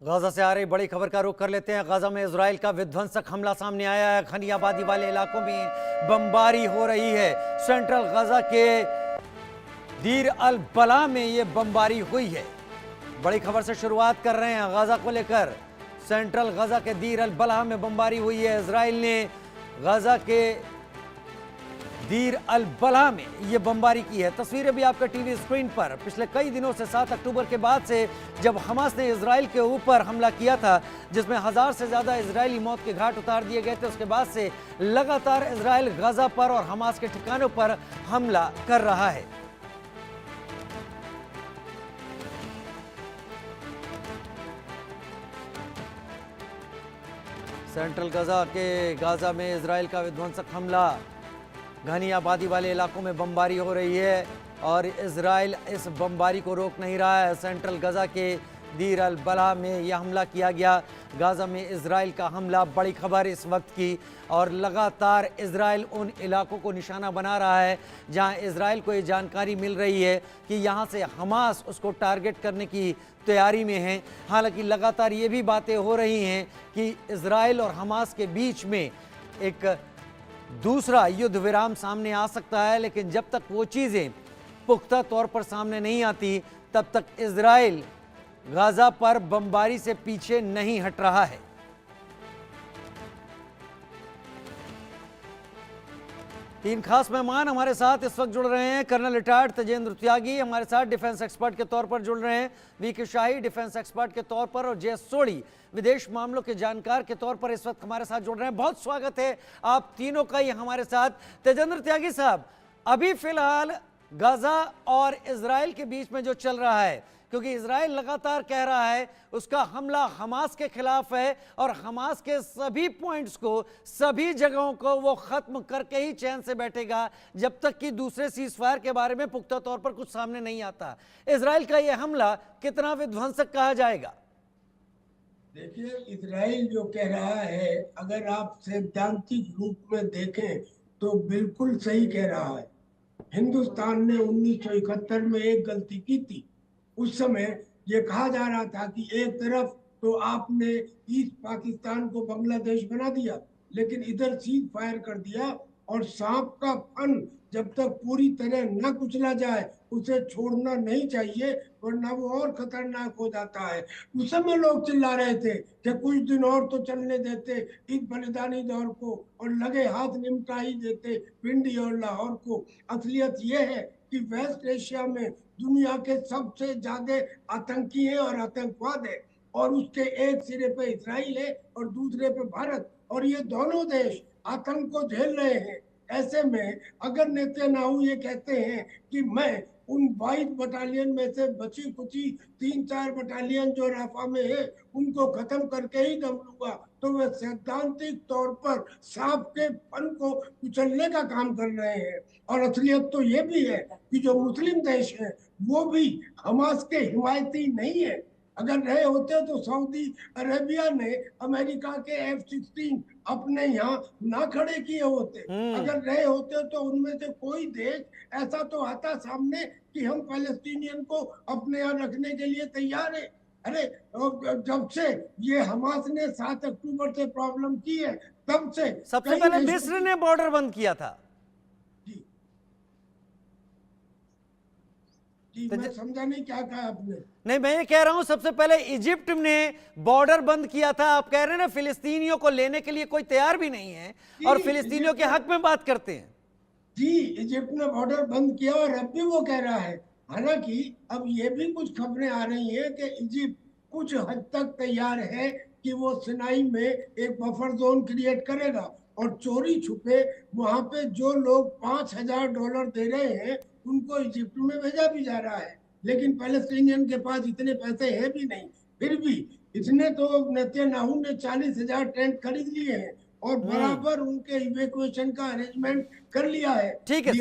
Gaza से आ रही बड़ी खबर का रुख कर लेते हैं। गाजा में इजराइल का विध्वंसक हमला सामने आया है। घनी आबादी वाले इलाकों में बमबारी हो रही है। सेंट्रल गाजा के दीर अल बला में ये बमबारी हुई है। बड़ी खबर से शुरुआत कर रहे हैं गाजा को लेकर। सेंट्रल गाजा के दीर अल बला में बमबारी हुई है। इजराइल ने गाजा के दीर अल बला में ये बमबारी की है। तस्वीरें भी आपके टीवी स्क्रीन पर। पिछले कई दिनों से 7 अक्टूबर के बाद से जब हमास ने इजराइल के ऊपर हमला किया था, जिसमें 1000 से ज्यादा इजरायली मौत के घाट उतार दिए गए थे, उसके बाद से लगातार इजराइल गाजा पर और हमास के ठिकानों पर हमला कर रहा है। सेंट्रल गाजा में इजराइल का विध्वंसक हमला। घनी आबादी वाले इलाकों में बमबारी हो रही है और इजराइल इस बमबारी को रोक नहीं रहा है। सेंट्रल गाजा के दीर अल बला में यह हमला किया गया। गाजा में इजराइल का हमला, बड़ी खबर इस वक्त की। और लगातार इजराइल उन इलाकों को निशाना बना रहा है जहां इजराइल को ये जानकारी मिल रही है कि यहां से हमास उसको टारगेट करने की तैयारी में है। हालांकि लगातार ये भी बातें हो रही हैं कि इजराइल और हमास के बीच में एक दूसरा युद्ध विराम सामने आ सकता है, लेकिन जब तक वो चीज़ें पुख्ता तौर पर सामने नहीं आती तब तक इजराइल गाजा पर बमबारी से पीछे नहीं हट रहा है। तीन खास मेहमान हमारे साथ इस वक्त जुड़ रहे हैं। कर्नल रिटायर्ड तेजेंद्र त्यागी हमारे साथ डिफेंस एक्सपर्ट के तौर पर जुड़ रहे हैं। वीके शाही डिफेंस एक्सपर्ट के तौर पर और जय सोढ़ी विदेश मामलों के जानकार के तौर पर इस वक्त हमारे साथ जुड़ रहे हैं। बहुत स्वागत है आप तीनों का ही हमारे साथ। तेजेंद्र त्यागी साहब, अभी फिलहाल गाजा और इजराइल के बीच में जो चल रहा है, क्योंकि इजराइल लगातार कह रहा है उसका हमला हमास के खिलाफ है और हमास के सभी पॉइंट्स को, सभी जगहों को वो खत्म करके ही चैन से बैठेगा जब तक कि दूसरे सीजफायर के बारे में पुख्ता तौर पर कुछ सामने नहीं आता। इजराइल का यह हमला कितना विध्वंसक कहा जाएगा? देखिए, इजराइल जो कह रहा है, अगर आप सैद्धांतिक रूप में देखें तो बिल्कुल सही कह रहा है। हिंदुस्तान ने 1971 में एक गलती की थी। उस समय ये कहा जा रहा था कि एक तरफ तो आपने ईस्ट पाकिस्तान को बांग्लादेश बना दिया, लेकिन इधर सीज फायर कर दिया, और सांप का फन जब तक पूरी तरह न कुचला जाए उसे छोड़ना नहीं चाहिए, वरना वो और खतरनाक हो जाता है। उस समय लोग चिल्ला रहे थे कि कुछ दिन और तो चलने देते ईद बलिदानी दौर को और लगे हाथ निमटा ही देते पिंडी और लाहौर को। असलियत ये है कि वेस्ट एशिया में दुनिया के सबसे ज्यादा आतंकी है और आतंकवाद है, और उसके एक सिरे पे इसराइल है और दूसरे पे भारत, और ये दोनों देश आतंक को झेल रहे हैं। ऐसे में अगर नेतन्याहू ये कहते हैं कि मैं उन 22 बटालियन में से बची कुची 3-4 बटालियन जो राफा में है उनको खत्म करके ही दम लूंगा, तो वे सैद्धांतिक तौर पर सांप के फन को कुचलने का काम कर रहे हैं। और असलियत तो ये भी है कि जो मुस्लिम देश है वो भी हमास के हिमायती नहीं है। अगर रहे होते तो सऊदी अरेबिया ने अमेरिका के F-16 अपने यहाँ ना खड़े किए होते। अगर रहे होते तो उनमें से कोई देश ऐसा तो आता सामने कि हम पैलेस्टीनियन को अपने यहाँ रखने के लिए तैयार है। अरे, जब से ये हमास ने 7 अक्टूबर से प्रॉब्लम की है तब से सबसे पहले मिस्र ने बॉर्डर बंद किया था। मैं समझा नहीं क्या कहा आपने। नहीं, मैं ये कह रहा हूं सबसे पहले इजिप्ट ने बॉर्डर बंद किया था। आप कह रहे हैं ना फिलिस्तीनियों को लेने के लिए कोई तैयार भी नहीं है और फिलिस्तीनियों के हक में बात करते हैं। जी, इजिप्ट ने बॉर्डर बंद किया और अब भी वो कह रहा है। हालांकि अब ये भी कुछ खबरें आ रही हैं कि इजिप्ट कुछ हद तक तैयार है कि वो सिनाई में एक बफर जोन क्रिएट करेगा और चोरी छुपे वहां पे जो लोग $5000 दे रहे हैं उनको इजिप्ट में भेजा भी जा रहा है। लेकिन पैलेस्टीनियन के पास इतने पैसे हैं भी नहीं। फिर भी इसने तो नेतन्याहू ने 40,000 टेंट खरीद लिए हैं और बराबर उनके इवैक्यूएशन का अरेंजमेंट कर लिया है। ठीक है।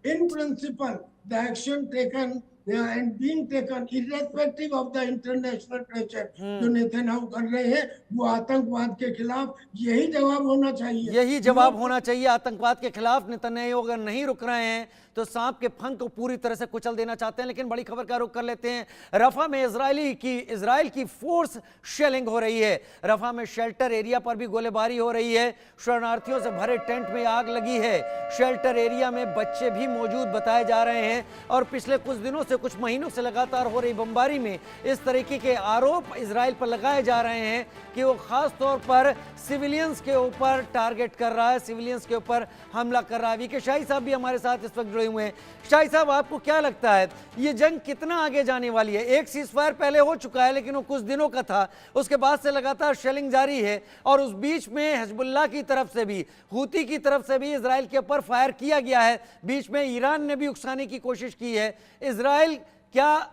In principle the action taken and being taken irrespective of the international pressure जो नेतन्याहू कर रहे हैं, वो आतंकवाद के खिलाफ यही जवाब होना चाहिए। यही जवाब होना चाहिए आतंकवाद के खिलाफ। नेतन्याहू अगर नहीं रुक रहे हैं तो सांप के फंक को पूरी तरह से कुचल देना चाहते हैं। लेकिन बड़ी खबर का रुख कर लेते हैं। रफा में इजराइल की फोर्स शेलिंग हो रही है। रफा में शेल्टर एरिया पर भी गोलीबारी हो रही है। शरणार्थियों से भरे टेंट में आग लगी है। शेल्टर एरिया में बच्चे भी मौजूद बताए जा रहे हैं और पिछले कुछ दिनों से, कुछ महीनों से लगातार हो रही बमबारी में इस तरीके के आरोप इजराइल पर लगाए जा रहे हैं कि वो खास तौर पर सिविलियंस के ऊपर टारगेट कर रहा है, सिविलियंस के ऊपर हमला कर रहा है। वीके शाही साहब भी हमारे साथ इस वक्त जुड़े हुए हैं। शाही साहब, आपको क्या लगता है ये जंग कितना आगे जाने वाली है? एक सीजफायर पहले हो चुका है लेकिन वो कुछ दिनों का था, उसके बाद से लगातार शेलिंग जारी है और उस बीच में हिजबुल्लाह की तरफ से भी, हूती की तरफ से भी इजराइल के ऊपर फायर किया गया है। बीच में ईरान ने भी उकसाने की कोशिश की है। इजराइल क्या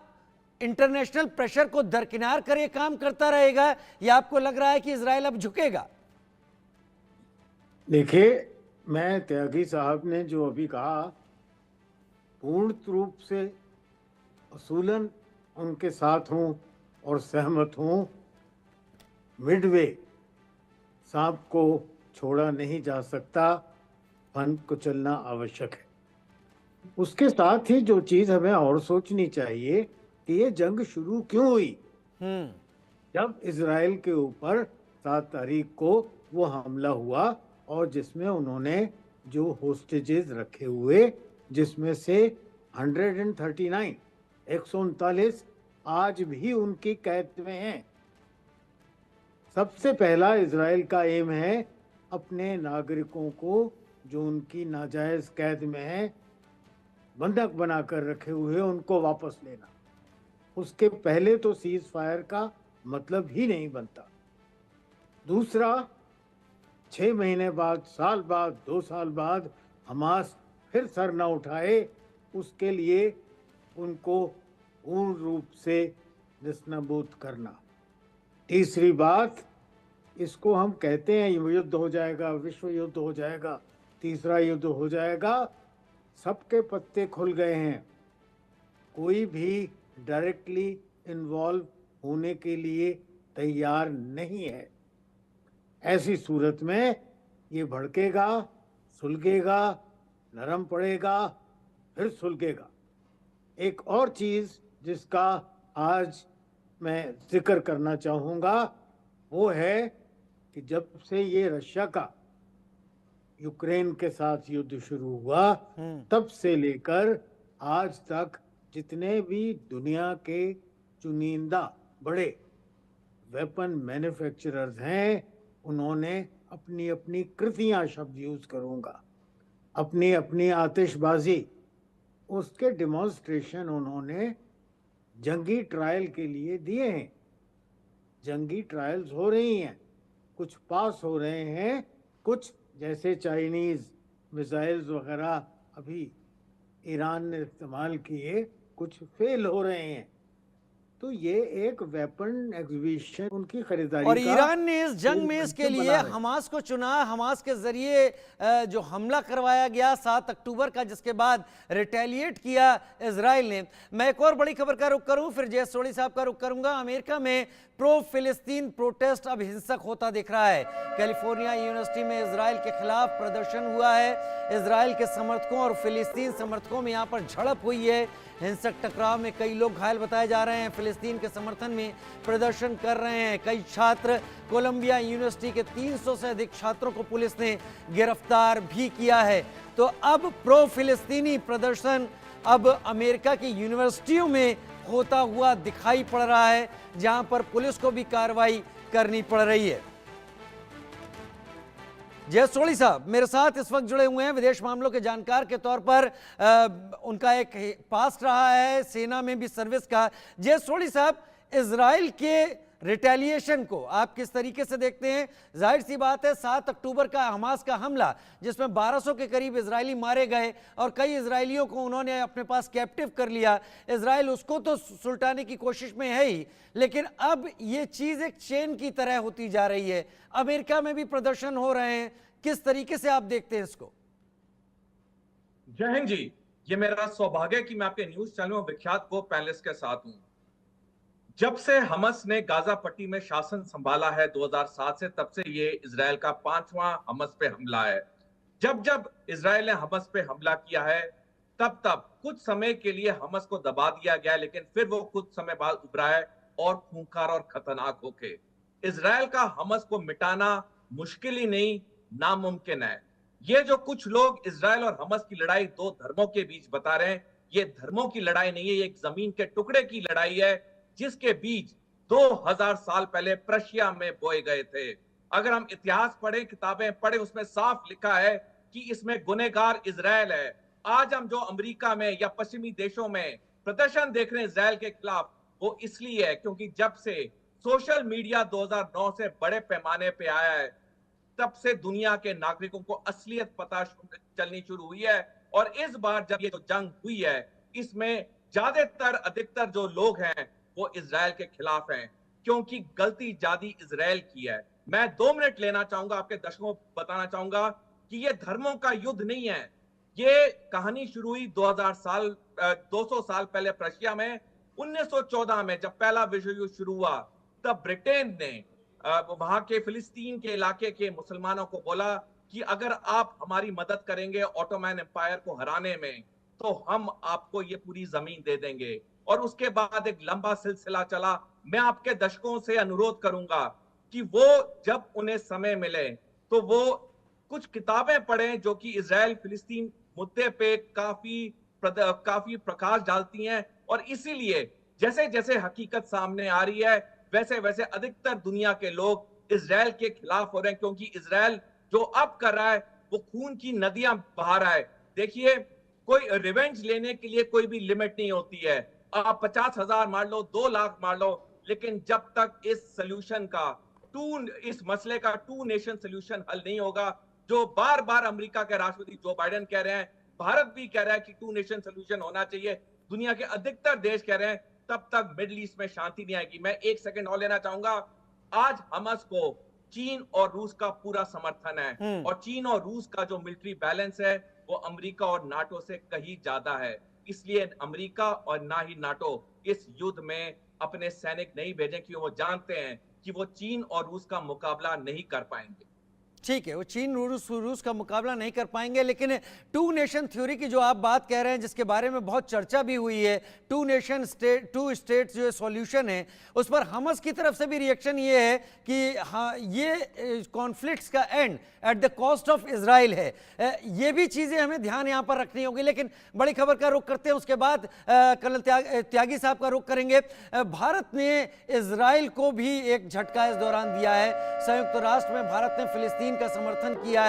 इंटरनेशनल प्रेशर को दरकिनार कर ये काम करता रहेगा या आपको लग रहा है कि इजराइल अब झुकेगा? देखिए, मैं त्यागी साहब ने जो अभी कहा, पूर्ण रूप से असूलन उनके साथ हूं और सहमत हूं। मिडवे सांप को छोड़ा नहीं जा सकता, फन को चलना आवश्यक है। उसके साथ ही जो चीज हमें और सोचनी चाहिए कि ये जंग शुरू क्यों हुई। जब इजराइल के ऊपर 7 तारीख को वो हमला हुआ और जिसमें उन्होंने जो होस्टेजेस रखे हुए, जिसमें से 139 आज भी उनकी कैद में हैं। सबसे पहला इजराइल का एम है अपने नागरिकों को जो उनकी नाजायज कैद में हैं, बंधक बनाकर रखे हुए, उनको वापस लेना। उसके पहले तो सीज फायर का मतलब ही नहीं बनता। दूसरा, 6 महीने बाद, साल बाद, 2 साल बाद हमास फिर सर न उठाए, उसके लिए उनको पूर्ण रूप से निस्नबूद करना। तीसरी बात, इसको हम कहते हैं युद्ध हो जाएगा, विश्व युद्ध हो जाएगा, तीसरा युद्ध हो जाएगा। सबके पत्ते खुल गए हैं। कोई भी डायरेक्टली इन्वॉल्व होने के लिए तैयार नहीं है। ऐसी सूरत में ये भड़केगा, सुलगेगा, नरम पड़ेगा, फिर सुलगेगा। एक और चीज जिसका आज मैं जिक्र करना चाहूँगा वो है कि जब से ये रशिया का यूक्रेन के साथ युद्ध शुरू हुआ, तब से लेकर आज तक जितने भी दुनिया के चुनिंदा बड़े वेपन मैन्युफैक्चरर्स हैं, उन्होंने अपनी अपनी कृतियां शब्द यूज करूंगा, अपनी अपनी आतिशबाजी, उसके डिमॉन्स्ट्रेशन उन्होंने जंगी ट्रायल के लिए दिए हैं। जंगी ट्रायल्स हो रही हैं, कुछ पास हो रहे हैं, कुछ जैसे चाइनीज मिसाइल्स वगैरह अभी ईरान ने इस्तेमाल किए, कुछ फेल हो रहे हैं। तो ये एक वेपन एग्जीबिशन उनकी खरीदारी और का ईरान ने इस जंग में इसके लिए हमास को चुना। हमास के जरिए जो हमला करवाया गया 7 अक्टूबर का, जिसके बाद रिटेलिएट किया इजराइल ने। मैं एक और बड़ी खबर का रुख करूं, फिर जय सोढ़ी साहब का रुख करूंगा। अमेरिका में प्रो फिलिस्तीन प्रोटेस्ट अब हिंसक होता दिख रहा है। कैलिफोर्निया यूनिवर्सिटी में इजराइल के खिलाफ प्रदर्शन हुआ है। इजराइल के समर्थकों और फिलिस्तीन समर्थकों में यहाँ पर झड़प हुई है। हिंसक टकराव में कई लोग घायल बताए जा रहे हैं। फिलिस्तीन के समर्थन में प्रदर्शन कर रहे हैं कई छात्र। कोलंबिया यूनिवर्सिटी के 300 से अधिक छात्रों को पुलिस ने गिरफ्तार भी किया है। तो अब प्रो फिलिस्तीनी प्रदर्शन अब अमेरिका की यूनिवर्सिटियों में होता हुआ दिखाई पड़ रहा है, जहां पर पुलिस को भी कार्रवाई करनी पड़ रही है। जय सोढ़ी साहब मेरे साथ इस वक्त जुड़े हुए हैं, विदेश मामलों के जानकार के तौर पर उनका एक पास्ट रहा है सेना में भी सर्विस का। जय सोढ़ी साहब, इजराइल के रिटेलिएशन को आप किस तरीके से देखते हैं? जाहिर सी बात है 7 अक्टूबर का हमास का हमला, जिसमें 1200 के करीब इजरायली मारे गए और कई इजरायलियों को उन्होंने अपने पास कैप्टिव कर लिया। इजराइल उसको तो सुलटाने की कोशिश में है ही, लेकिन अब ये चीज एक चेन की तरह होती जा रही है। अमेरिका में भी प्रदर्शन हो रहे हैं, किस तरीके से आप देखते हैं इसको? जय हिंद जी, ये मेरा सौभाग्य है कि मैं आपके न्यूज चैनल में विख्यात को पैनलिस्ट के साथ हूं। जब से हमास ने गाजा पट्टी में शासन संभाला है 2007 से, तब से ये इजराइल का 5वां हमास पे हमला है। जब जब इजराइल ने हमास पे हमला किया है, तब कुछ समय के लिए हमास को दबा दिया गया, लेकिन फिर वो कुछ समय बाद उभरा है और खूंखार और खतरनाक होके। इजराइल का हमास को मिटाना मुश्किल ही नहीं, नामुमकिन है। ये जो कुछ लोग इजराइल और हमास की लड़ाई दो धर्मों के बीच बता रहे हैं, ये धर्मों की लड़ाई नहीं है, ये एक जमीन के टुकड़े की लड़ाई है, जिसके बीज 2000 साल पहले प्रशिया में बोए गए थे। अगर हम इतिहास पढ़े, किताबें पढ़े, उसमें साफ लिखा है कि इसमें गुनहगार इजराइल है। आज हम जो अमेरिका में या पश्चिमी देशों में प्रदर्शन देख रहे हैं इजराइल के खिलाफ, वो इसलिए है क्योंकि जब से सोशल मीडिया 2009 से बड़े पैमाने पे आया है, तब से दुनिया के नागरिकों को असलियत पता चलनी शुरू हुई है। और इस बार जब ये जो जंग हुई है, इसमें ज्यादातर अधिकतर जो लोग हैं वो इजराइल के खिलाफ हैं, क्योंकि गलती ज्यादा इजराइल की है। मैं 2 मिनट लेना चाहूंगा, आपके दर्शकों को बताना चाहूंगा कि ये धर्मों का युद्ध नहीं है। ये कहानी शुरू हुई 200 साल पहले प्रशिया में। 1914 में जब पहला विश्व युद्ध शुरू हुआ, तब ब्रिटेन ने वहां के फिलिस्तीन के इलाके के मुसलमानों को बोला कि अगर आप हमारी मदद करेंगे ऑटोमन एम्पायर को हराने में, तो हम आपको ये पूरी जमीन दे देंगे। और उसके बाद एक लंबा सिलसिला चला। मैं आपके दर्शकों से अनुरोध करूंगा कि वो जब उन्हें समय मिले तो वो कुछ किताबें पढ़ें जो कि इजराइल फिलिस्तीन मुद्दे पे काफी प्रकाश डालती हैं। और इसीलिए जैसे जैसे हकीकत सामने आ रही है, वैसे वैसे अधिकतर दुनिया के लोग इजराइल के खिलाफ हो रहे हैं, क्योंकि इजराइल जो अब कर रहा है वो खून की नदियां बहा रहा है। देखिए, कोई रिवेंज लेने के लिए कोई भी लिमिट नहीं होती है। आप 50,000 मार लो, 2 लाख मार लो, लेकिन जब तक इस मसले का 2 नेशन सोल्यूशन हल नहीं होगा, जो बार बार अमेरिका के राष्ट्रपति जो बाइडेन कह रहे हैं, भारत भी कह रहा है कि 2 नेशन सोल्यूशन होना चाहिए, दुनिया के अधिकतर देश कह रहे हैं, तब तक मिडिल ईस्ट में शांति नहीं आएगी। मैं 1 सेकंड और लेना चाहूंगा। आज हमास को चीन और रूस का पूरा समर्थन है, और चीन और रूस का जो मिलिट्री बैलेंस है वो अमेरिका और नाटो से कहीं ज्यादा है। इसलिए अमेरिका और ना ही नाटो इस युद्ध में अपने सैनिक नहीं भेजें, क्योंकि वो जानते हैं कि वो चीन और रूस का मुकाबला नहीं कर पाएंगे। ठीक है, वो चीन रूस का मुकाबला नहीं कर पाएंगे, लेकिन 2 नेशन थ्योरी की जो आप बात कह रहे हैं, जिसके बारे में बहुत चर्चा भी हुई है, 2 स्टेट्स जो सॉल्यूशन है, उस पर हमास की तरफ से भी रिएक्शन ये है कि हाँ, ये कॉन्फ्लिक्ट्स का and at the cost of Israel है। ये भी चीज़ें हमें ध्यान यहाँ पर रखनी होगी। लेकिन बड़ी खबर का रुख करते हैं, उसके बाद कर्नल त्यागी साहब का रुख करेंगे। भारत ने इजराइल को भी एक झटका इस दौरान दिया है। संयुक्त राष्ट्र में भारत ने फिलिस्तीन का समर्थन किया है।